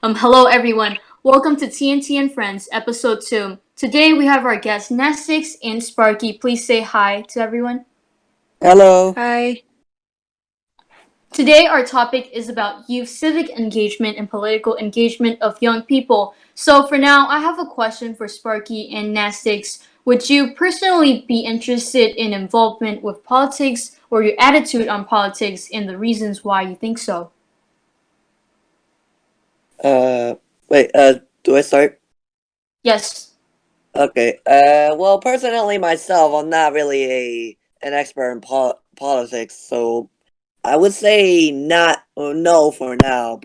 Hello everyone. Welcome to TNT and Friends, episode 2. Today we have our guests Nestix and Sparky. Please say hi to everyone. Hello. Hi. Today our topic is about youth civic engagement and political engagement of young people. So for now, I have a question for Sparky and Nestix. Would you personally be interested in involvement with politics or your attitude on politics and the reasons why you think so? Uh, wait. Do I start? Yes. Okay. Well, personally, myself, I'm not really an expert in politics, so I would say not or no for now.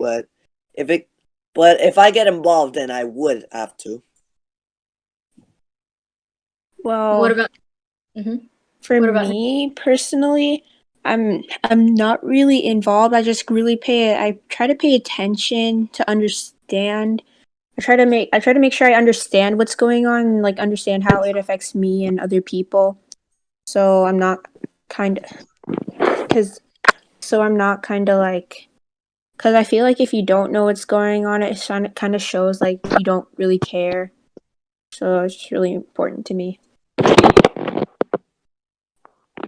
If it, but if I get involved, then I would have to. What Well, about mhm. for What about me personally, I'm not really involved. I try to pay attention to understand. I try to make sure I understand what's going on and like understand how it affects me and other people. So I'm not kind of cuz I'm not kind of like cuz I feel like if you don't know what's going on, it kind of shows like you don't really care. So it's really important to me.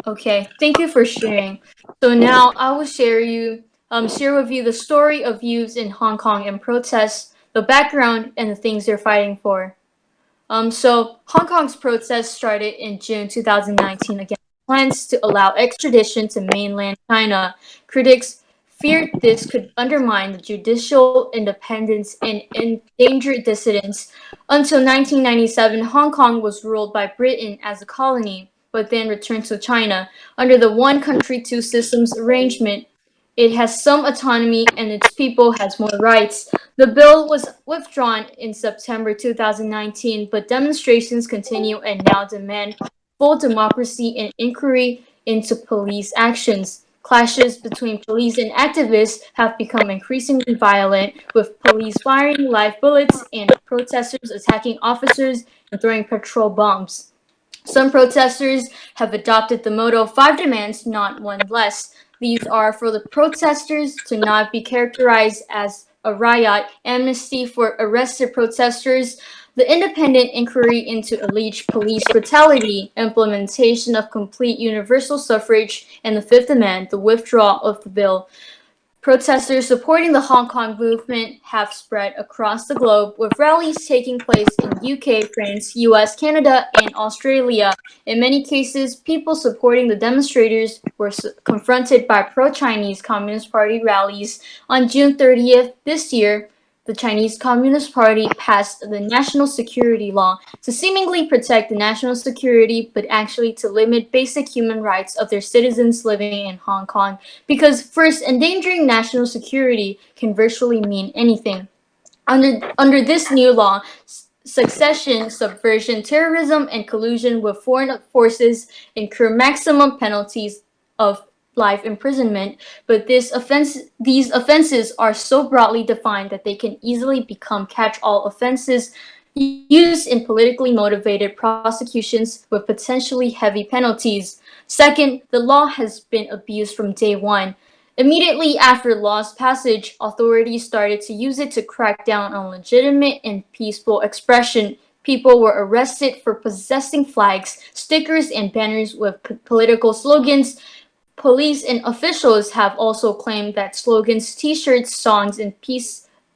Okay, thank you for sharing. So now I will share with you the story of youths in Hong Kong and protests, the background, and the things they're fighting for. So Hong Kong's protests started in June 2019 against plans to allow extradition to mainland China. Critics feared this could undermine the judicial independence and endanger dissidents. Until 1997, Hong Kong was ruled by Britain as a colony, but then returned to China. Under the one country, two systems arrangement, it has some autonomy and its people has more rights. The bill was withdrawn in September 2019, but demonstrations continue and now demand full democracy and inquiry into police actions. Clashes between police and activists have become increasingly violent, with police firing live bullets and protesters attacking officers and throwing petrol bombs. Some protesters have adopted the motto five demands, not one less. These are for the protesters to not be characterized as a riot, amnesty for arrested protesters, the independent inquiry into alleged police brutality, implementation of complete universal suffrage, and the fifth demand, the withdrawal of the bill. Protesters supporting the Hong Kong movement have spread across the globe, with rallies taking place in UK, France, US, Canada, and Australia. In many cases, people supporting the demonstrators were confronted by pro-Chinese Communist Party rallies. On June 30th this year, the Chinese Communist Party passed the national security law to seemingly protect the national security, but actually to limit basic human rights of their citizens living in Hong Kong. Because first, endangering national security can virtually mean anything. Under this new law, succession, subversion, terrorism, and collusion with foreign forces incur maximum penalties of life imprisonment, but these offenses are so broadly defined that they can easily become catch-all offenses used in politically motivated prosecutions with potentially heavy penalties. Second, the law has been abused from day one. Immediately after law's passage, authorities started to use it to crack down on legitimate and peaceful expression. People were arrested for possessing flags, stickers, and banners with political slogans. Police and officials have also claimed that slogans, t-shirts, songs, and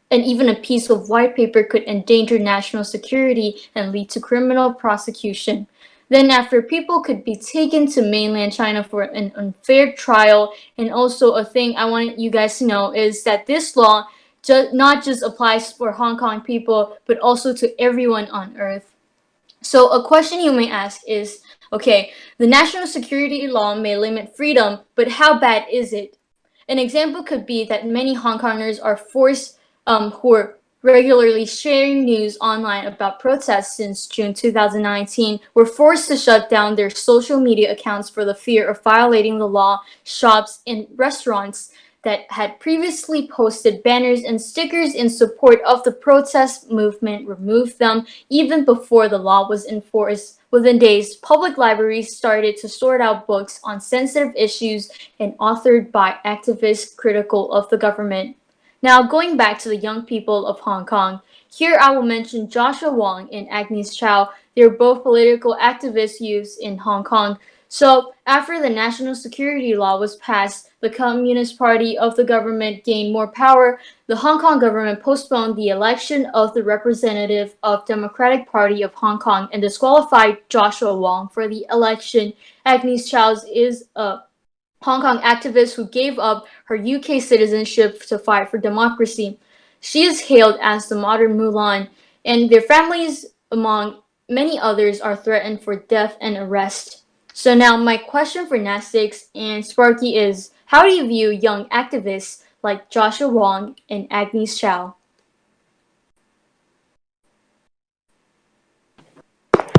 even a piece of white paper could endanger national security and lead to criminal prosecution. Then, after people could be taken to mainland China for an unfair trial, and also a thing I want you guys to know is that this law not just applies for Hong Kong people, but also to everyone on earth. So a question you may ask is, okay, the national security law may limit freedom, but how bad is it? An example could be that many Hong Kongers are forced who are regularly sharing news online about protests since June 2019 were forced to shut down their social media accounts for the fear of violating the law. Shops and restaurants that had previously posted banners and stickers in support of the protest movement removed them even before the law was enforced. Within days, public libraries started to sort out books on sensitive issues and authored by activists critical of the government. Now, going back to the young people of Hong Kong, here I will mention Joshua Wong and Agnes Chow. They're both political activist youths in Hong Kong. So, after the national security law was passed, the Communist Party of the government gained more power. The Hong Kong government postponed the election of the representative of Democratic Party of Hong Kong and disqualified Joshua Wong for the election. Agnes Chow is a Hong Kong activist who gave up her UK citizenship to fight for democracy. She is hailed as the modern Mulan, and their families, among many others, are threatened for death and arrest. So now my question for Nastix and Sparky is, how do you view young activists like Joshua Wong and Agnes Chow?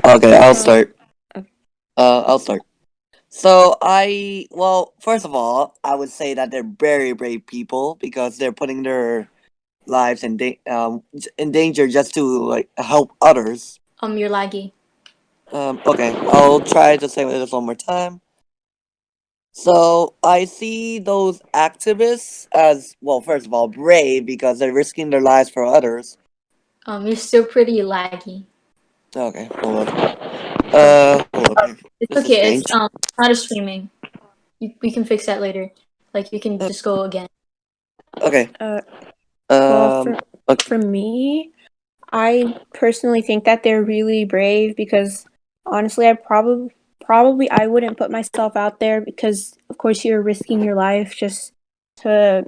Okay, I'll Uh, start. uh, I'll start. So well, first of all, I would say that they're very brave people because they're putting their lives in danger just to like help others. You're laggy. Okay, I'll try to say this one more time. So I see those activists as well. First of all, brave because they're risking their lives for others. You're still pretty laggy. Okay, hold on. Oh, Hold on. it's This is okay. It's strange. not a streaming. We can fix that later. Like you can Uh, just go again. Okay. uh, well, Um. Okay. for me, I personally think that they're really brave because honestly, probably I wouldn't put myself out there because of course you're risking your life just to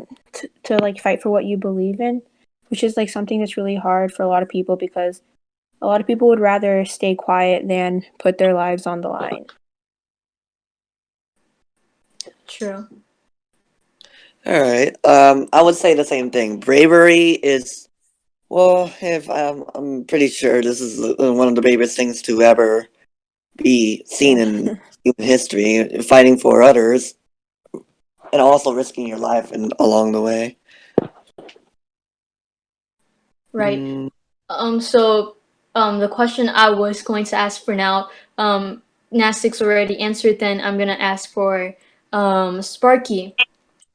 to like fight for what you believe in, which is like something that's really hard for a lot of people because a lot of people would rather stay quiet than put their lives on the line. True. All right. I would say the same thing. Bravery is well. If I'm pretty sure this is one of the bravest things to ever be seen Yeah. in human history. Fighting for others and also risking your life along the way. Right. Mm, So the question I was going to ask for now, Nastix already answered. Then I'm gonna ask for Sparky.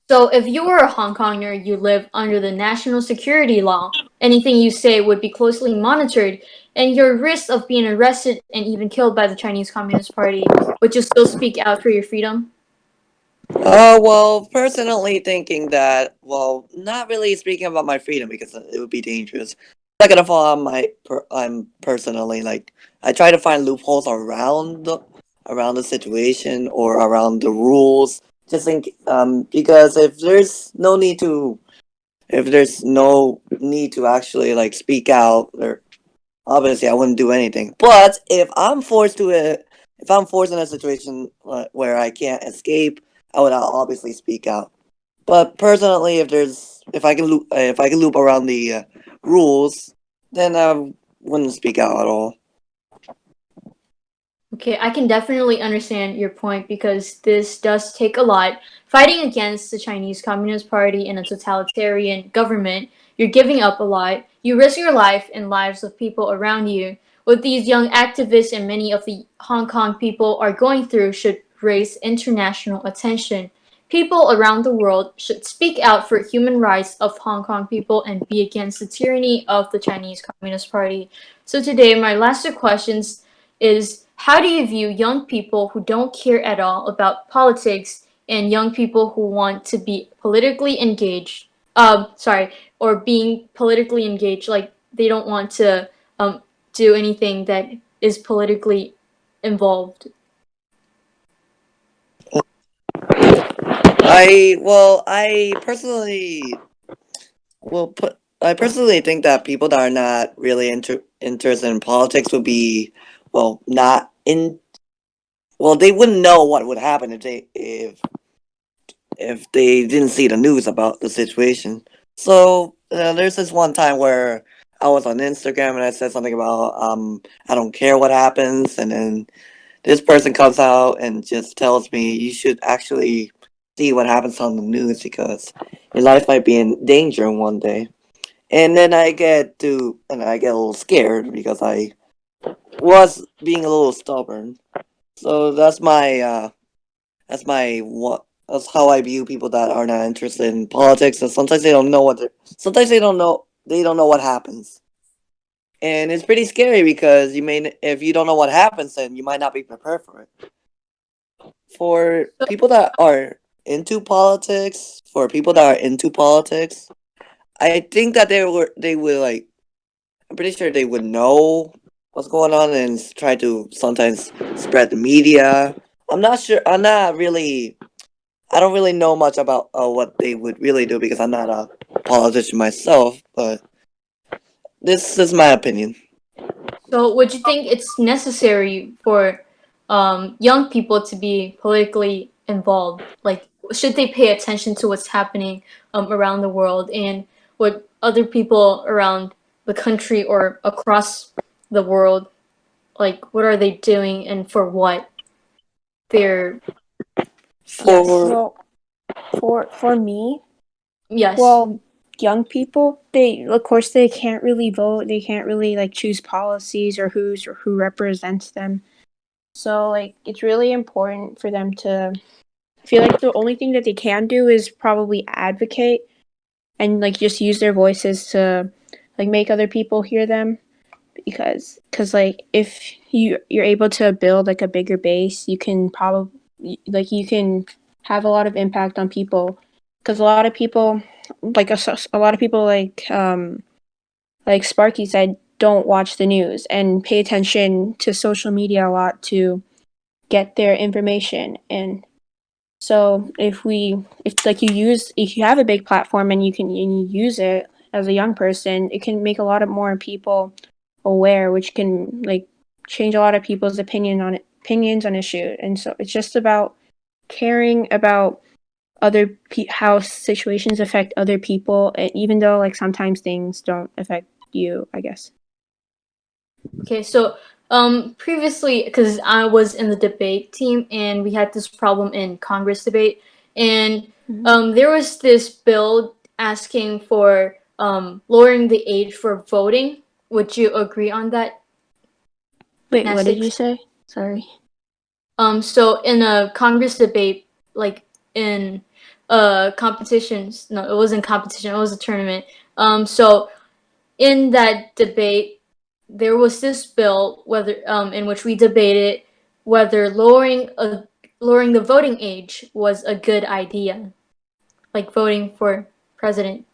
So if you were a Hong Konger, you live under the national security law. Anything you say would be closely monitored, and your risk of being arrested and even killed by the Chinese Communist Party. Would you still speak out for your freedom? well, personally thinking that, well, not really speaking about my freedom because it would be dangerous. Second of all, I'm personally like I try to find loopholes around the situation or around the rules. Just think, because if there's no need to actually like speak out, or obviously I wouldn't do anything. But if I'm forced in a situation where I can't escape, I would obviously speak out. But personally, if I can loop around the rules, then I wouldn't speak out at all. Okay, I can definitely understand your point because this does take a lot. Fighting against the Chinese Communist Party and a totalitarian government, you're giving up a lot. You risk your life and lives of people around you. What these young activists and many of the Hong Kong people are going through should raise international attention. People around the world should speak out for human rights of Hong Kong people and be against the tyranny of the Chinese Communist Party. So today, my last two questions is how do you view young people who don't care at all about politics and young people who want to be politically engaged? Sorry, or being politically engaged, like they don't want to do anything that is politically involved. I personally I personally think that people that are not really interested in politics would be not in they wouldn't know what would happen if they didn't see the news about the situation. So there's this one time where I was on Instagram and I said something about I don't care what happens, and then this person comes out and just tells me you should actually see what happens on the news because your life might be in danger one day. And then I get a little scared because I was being a little stubborn. So that's my That's how I view people that are not interested in politics, and sometimes they don't know what they're. Sometimes they don't know. They don't know what happens, and it's pretty scary because if you don't know what happens, then you might not be prepared for it. For people that are into politics, I think that they would like. I'm pretty sure they would know what's going on and try to sometimes spread the media. I'm not sure. I'm not really. I don't really know much about what they would really do because I'm not a politician myself. But this is my opinion. So, would you think it's necessary for young people to be politically involved? Like, should they pay attention to what's happening around the world and what other people around the country or across the world, like, what are they doing and for what? They're, yes, For Well, for me, yes. well, young people, they of course they can't really vote. They can't really like choose policies or who represents them. So like it's really important for them to I feel like the only thing that they can do is probably advocate and like just use their voices to like make other people hear them because like if you're able to build like a bigger base, you can probably like you can have a lot of impact on people because a lot of people a lot of people like Sparky said don't watch the news and pay attention to social media a lot to get their information. And so if you have a big platform and you use it as a young person, it can make a lot of more people aware, which can like change a lot of people's opinions on issue. And so it's just about caring about how situations affect other people, and even though like sometimes things don't affect you, I guess. Okay, so previously, because I was in the debate team and we had this problem in Congress debate, and there was this bill asking for lowering the age for voting. Would you agree on that, Wait, what did you Essex? say? Sorry. So in a Congress debate, like in competitions, no, it wasn't competition, it was a tournament. So in that debate, there was this bill whether in which we debated whether lowering the voting age was a good idea, like voting for president.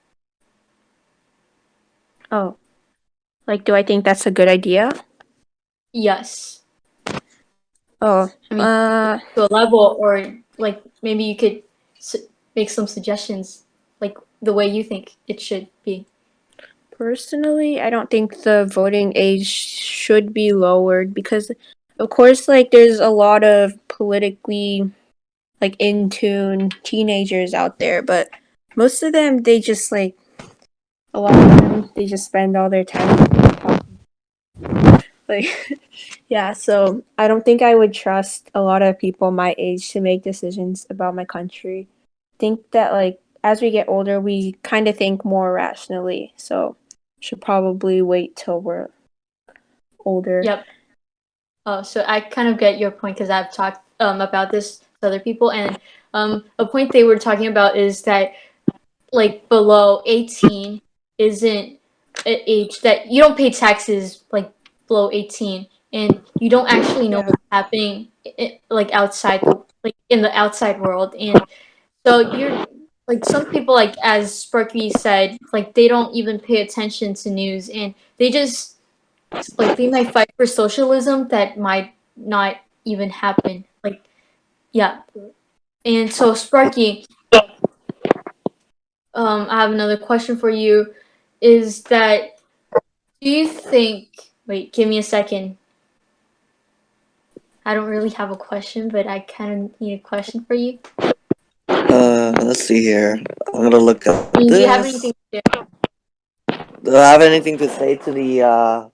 Oh, like do I think that's a good idea? Yes, Oh, I mean to a level, or like maybe you could make some suggestions, like the way you think it should be. personally, I don't think the voting age should be lowered because, of course, like there's a lot of politically like in tune teenagers out there, but most of them they just like a lot of them they just spend all their time like yeah. So I don't think I would trust a lot of people my age to make decisions about my country. Think that like as we get older, we kind of think more rationally. So should probably wait till we're older. Yep. So I kind of get your point because I've talked about this to other people, and a point they were talking about is that like below 18 isn't an age that you don't pay taxes like below 18, and you don't actually know Yeah. what's happening like outside the like in the outside world, and so you're like some people, like as Sparky said, like they don't even pay attention to news, and they just like they might fight for socialism that might not even happen. Like yeah, and so Sparky, I have another question for you. Is that do you think? Wait, give me a second. I don't really have a question, but I kind of need a question for you. let's see here. I'm gonna look up I mean, do you have this. anything to share Do I have anything to say to the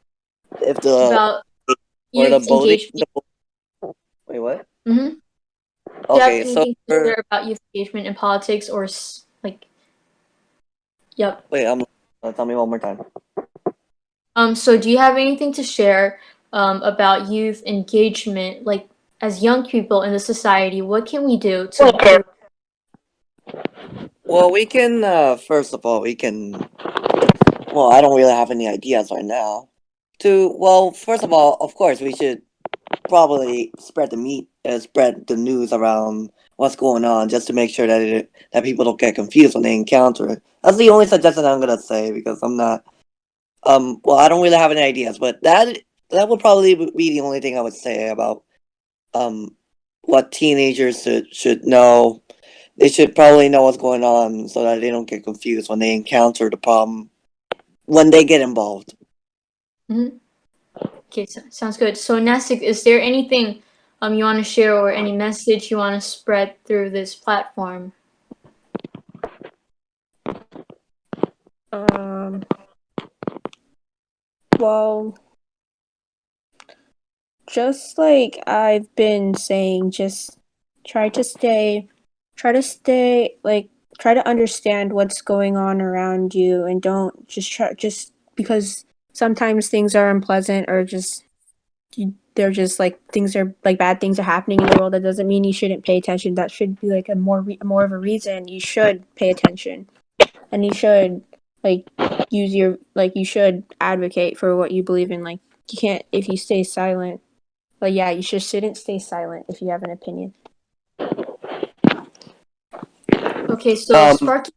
if the about or the youth voting? engagement? Wait, what? Mm-hmm. Do you have Okay, so anything to share about youth engagement in politics or like? Yep. wait, tell me one more time. So do you have anything to share about youth engagement, like as young people in the society? What can we do to improve? Well, we can. First of all, we can. Well, I don't really have any ideas right now. First of all, of course, we should probably spread the news around what's going on, just to make sure that people don't get confused when they encounter it. That's the only suggestion I'm gonna say, because I'm not. Well, I don't really have any ideas, but that would probably be the only thing I would say about um what teenagers should know. They should probably know what's going on so that they don't get confused when they encounter the problem when they get involved. Mhm. Okay, sounds good. So, Nasik, is there anything you want to share or any message you want to spread through this platform? Um. Well, just like I've been saying, just try to stay, try to stay, like, try to understand what's going on around you, and don't just because sometimes things are unpleasant, or they're just like things are like bad things are happening in the world. That doesn't mean you shouldn't pay attention. That should be like more of a reason you should pay attention, and you should like you should advocate for what you believe in. Like, you can't, if you stay silent. But yeah, you shouldn't stay silent if you have an opinion. Okay, so Um, Sparky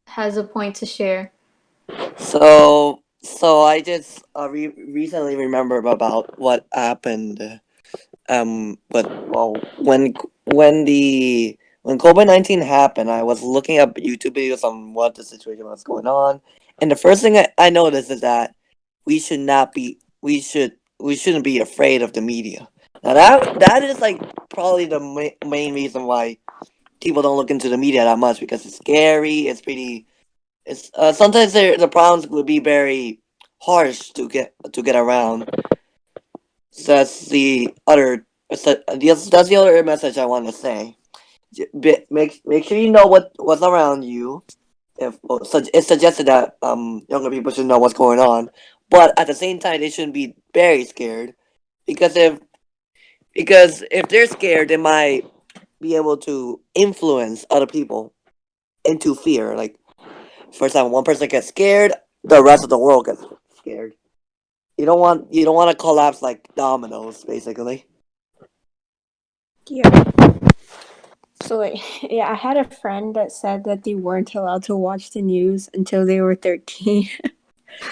has a point to share. so I just recently remembered about what happened. But well, when COVID-19 happened, I was looking up YouTube videos on what the situation was going on, and the first thing I noticed is that we shouldn't be afraid of the media. Now that is like probably the main reason why people don't look into the media that much, because it's scary. It's pretty. It's sometimes the problems would be very harsh to get around. So that's the other message I want to say. Make sure you know what's around you. If so, it's suggested that younger people should know what's going on, but at the same time they shouldn't be very scared, because if they're scared, they might be able to influence other people into fear. Like, for example, one person gets scared, the rest of the world gets scared. You don't want to collapse like dominoes, basically. Yeah. So like, yeah, I had a friend that said that they weren't allowed to watch the news until they were 13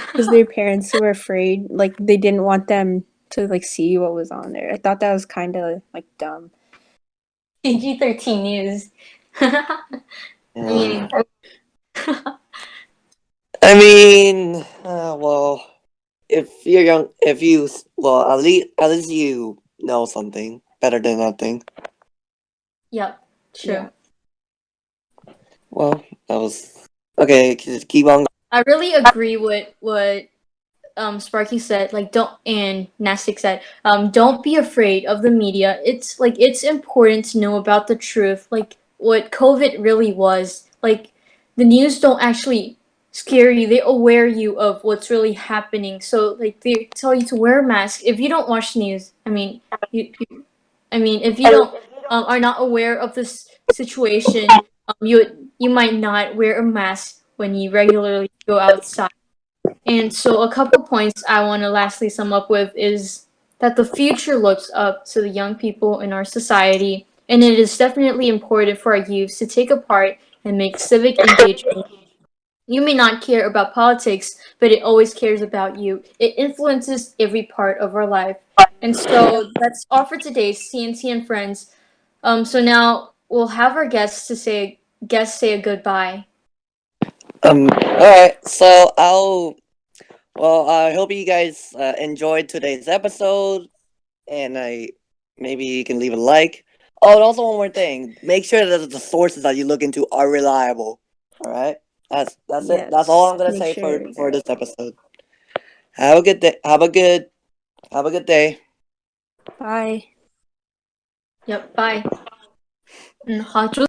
because their parents were afraid, like they didn't want them to like see what was on there. I thought that was kind of like dumb. PG-13 news. I Yeah. mean, I mean, well, if you're young, well, at least you know something better than nothing. yep, true. Yeah. Well, that was okay. Just keep on. I really agree with what Sparky said. Like, don't, and Nastic said, don't be afraid of the media. It's like it's important to know about the truth, like what COVID really was. Like, the news don't actually scare you; they aware you of what's really happening. So, like, they tell you to wear a mask. If you don't watch news, I mean, if you don't are not aware of this situation, you might not wear a mask when you regularly go outside. And so, a couple points I want to lastly sum up with is that the future looks up to the young people in our society, and it is definitely important for our youth to take a part and make civic engagement. You may not care about politics, but it always cares about you. It influences every part of our life. And so that's all for today's TNT and Friends. So now we'll have our guests say a goodbye. All right. So I'll. Well, I hope you guys enjoyed today's episode, and maybe you can leave a like. Oh, and also one more thing: make sure that the sources that you look into are reliable. All right. That's it. That's all I'm Yes. gonna Make say sure. for this episode. Have a good day. Have a good day. Bye. Yep, bye.